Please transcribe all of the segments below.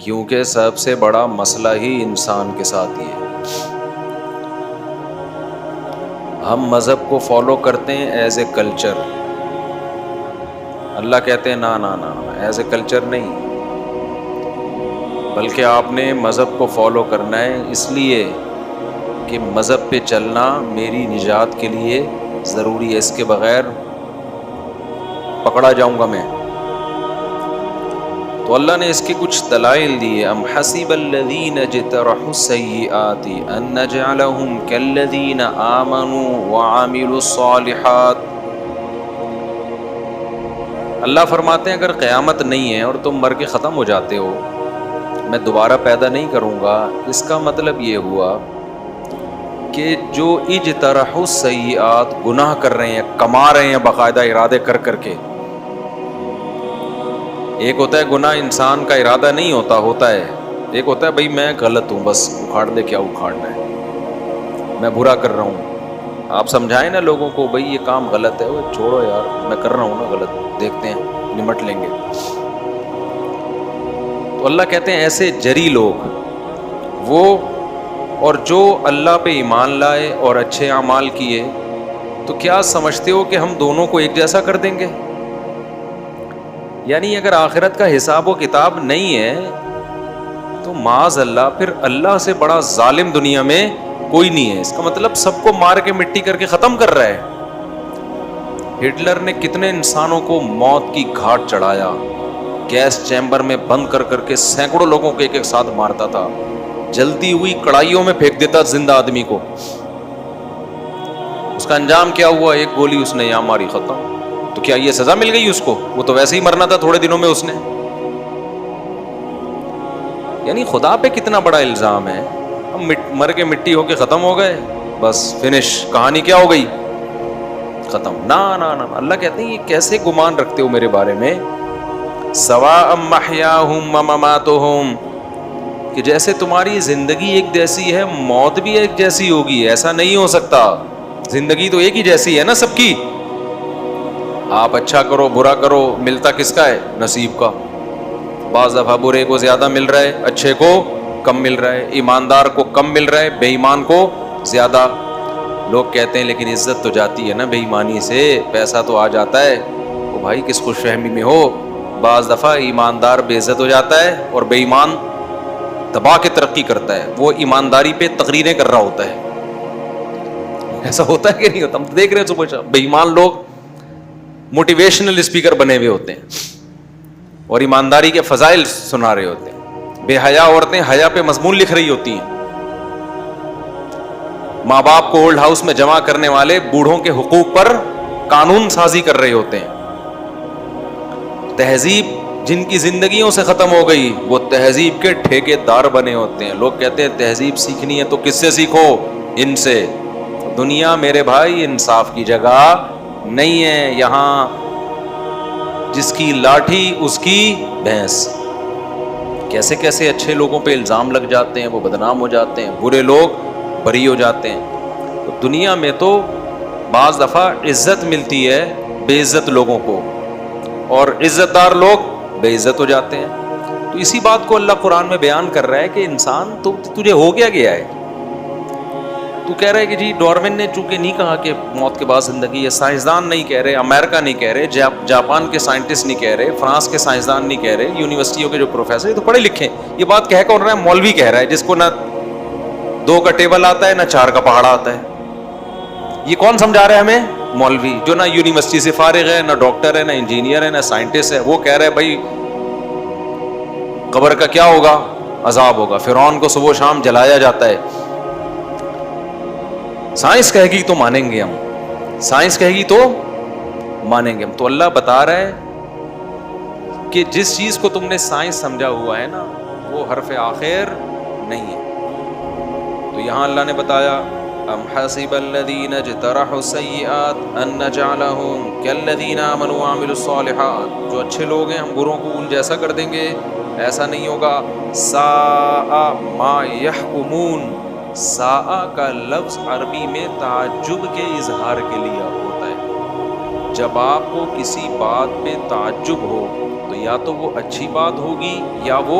کیونکہ سب سے بڑا مسئلہ ہی انسان کے ساتھ ہی ہے. ہم مذہب کو فالو کرتے ہیں ایز اے کلچر. اللہ کہتے ہیں نا نا نا ایز اے کلچر نہیں، بلکہ آپ نے مذہب کو فالو کرنا ہے اس لیے کہ مذہب پہ چلنا میری نجات کے لیے ضروری ہے، اس کے بغیر پکڑا جاؤں گا میں. تو اللہ نے اس کی کچھ دلائل دیے. ام حسب الذین اجترحوا السیئات ان نجعلهم کالذین آمنوا وعملوا الصالحات. اللہ فرماتے ہیں اگر قیامت نہیں ہے اور تم مر کے ختم ہو جاتے ہو، میں دوبارہ پیدا نہیں کروں گا، اس کا مطلب یہ ہوا کہ جو اجترحوا السیئات گناہ کر رہے ہیں، کما رہے ہیں باقاعدہ ارادے کر کر کے. ایک ہوتا ہے گناہ انسان کا ارادہ نہیں ہوتا ہے. ایک ہوتا ہے بھائی میں غلط ہوں، بس اکھاڑ دے کیا اکھاڑنا ہے، میں برا کر رہا ہوں. آپ سمجھائیں نا لوگوں کو بھائی یہ کام غلط ہے، وہ چھوڑو یار میں کر رہا ہوں نا غلط، دیکھتے ہیں نمٹ لیں گے. تو اللہ کہتے ہیں ایسے جری لوگ وہ، اور جو اللہ پہ ایمان لائے اور اچھے اعمال کیے، تو کیا سمجھتے ہو کہ ہم دونوں کو ایک جیسا کر دیں گے؟ یعنی اگر آخرت کا حساب و کتاب نہیں ہے تو معاذ اللہ پھر اللہ سے بڑا ظالم دنیا میں کوئی نہیں ہے. اس کا مطلب سب کو مار کے مٹی کر کے ختم کر رہا ہے. ہٹلر نے کتنے انسانوں کو موت کی گھاٹ چڑھایا، گیس چیمبر میں بند کر کر کے سینکڑوں لوگوں کو ایک ایک ساتھ مارتا تھا، جلتی ہوئی کڑھائیوں میں پھینک دیتا زندہ آدمی کو. اس کا انجام کیا ہوا؟ ایک گولی اس نے یہاں ماری، ختم. تو کیا یہ سزا مل گئی اس کو؟ وہ تو ویسے ہی مرنا تھا تھوڑے دنوں میں اس نے. یعنی خدا پہ کتنا بڑا الزام ہے. ہم مر کے مٹی ہو کے ختم ہو گئے، بس فنش، کہانی کیا ہو گئی؟ ختم. نا نا نا، اللہ کہتے ہیں یہ کیسے گمان رکھتے ہو میرے بارے میں؟ سواء محیاہم ومماتہم، کہ جیسے تمہاری زندگی ایک جیسی ہے موت بھی ایک جیسی ہوگی. ایسا نہیں ہو سکتا، زندگی تو ایک ہی جیسی ہے نا سب کی. آپ اچھا کرو برا کرو، ملتا کس کا ہے؟ نصیب کا. بعض دفعہ برے کو زیادہ مل رہا ہے، اچھے کو کم مل رہا ہے، ایماندار کو کم مل رہا ہے، بے ایمان کو زیادہ. لوگ کہتے ہیں لیکن عزت تو جاتی ہے نا بے ایمانی سے، پیسہ تو آ جاتا ہے. وہ بھائی کس خوش فہمی میں ہو؟ بعض دفعہ ایماندار بے عزت ہو جاتا ہے اور بے ایمان دبا کے ترقی کرتا ہے. وہ ایمانداری پہ تقریریں کر رہا ہوتا ہے. ایسا ہوتا ہے کہ نہیں ہوتا؟ ہم تو دیکھ رہے ہیں صبح بے ایمان لوگ موٹیویشنل اسپیکر بنے ہوئے ہوتے ہیں اور ایمانداری کے فضائل سنا رہے ہوتے ہیں. بے حیا عورتیں حیا پہ مضمون لکھ رہی ہوتی ہیں. ماں باپ کو اولڈ ہاؤس میں جمع کرنے والے بوڑھوں کے حقوق پر قانون سازی کر رہے ہوتے ہیں. تہذیب جن کی زندگیوں سے ختم ہو گئی وہ تہذیب کے ٹھیکے دار بنے ہوتے ہیں. لوگ کہتے ہیں تہذیب سیکھنی ہے تو کس سے سیکھو؟ ان سے. دنیا میرے بھائی انصاف کی جگہ نہیں ہے. یہاں جس کی لاٹھی اس کی بھینس. کیسے کیسے اچھے لوگوں پہ الزام لگ جاتے ہیں، وہ بدنام ہو جاتے ہیں، برے لوگ بری ہو جاتے ہیں. تو دنیا میں تو بعض دفعہ عزت ملتی ہے بے عزت لوگوں کو، اور عزت دار لوگ بے عزت ہو جاتے ہیں. تو اسی بات کو اللہ قرآن میں بیان کر رہا ہے کہ انسان تو تجھے ہو گیا ہے. تو کہہ رہا ہے کہ جی ڈارون نے چونکہ نہیں کہا کہ موت کے بعد زندگی ہے، سائنسدان نہیں کہہ رہے، امریکہ نہیں کہہ رہے، جاپان کے سائنٹسٹ نہیں کہہ رہے، فرانس کے سائنسدان نہیں کہہ رہے، یونیورسٹیوں کے جو پروفیسر، یہ تو پڑھے لکھے ہیں. یہ بات کہہ کون رہا ہے؟ مولوی کہہ رہا ہے، جس کو نہ 2 کا ٹیبل آتا ہے نہ 4 کا پہاڑا آتا ہے. یہ کون سمجھا رہا ہے ہمیں؟ مولوی، جو نہ یونیورسٹی سے فارغ ہے، نہ ڈاکٹر ہے، نہ انجینئر ہے، نہ سائنٹسٹ ہے. وہ کہہ رہا ہے بھائی قبر کا کیا ہوگا؟ عذاب ہوگا. فرعون کو صبح و شام جلایا جاتا ہے. سائنس کہے گی تو مانیں گے ہم، سائنس کہے گی تو مانیں گے ہم. تو اللہ بتا رہا ہے کہ جس چیز کو تم نے سائنس سمجھا ہوا ہے نا وہ حرف آخر نہیں ہے. تو یہاں اللہ نے بتایا ام حسب الذین اجترحوا السیئات ان نجعلهم کالذین آمنوا وعملوا الصالحات. جو اچھے لوگ ہیں ہم بروں کو ان جیسا کر دیں گے. ایسا نہیں ہوگا. ساء ما یحکمون. ساء کا لفظ عربی میں تعجب کے اظہار کے لیے ہوتا ہے. جب آپ کو کسی بات پہ تعجب ہو تو یا تو وہ اچھی بات ہوگی یا وہ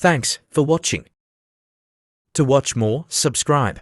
Thanks for watching. To watch more, subscribe.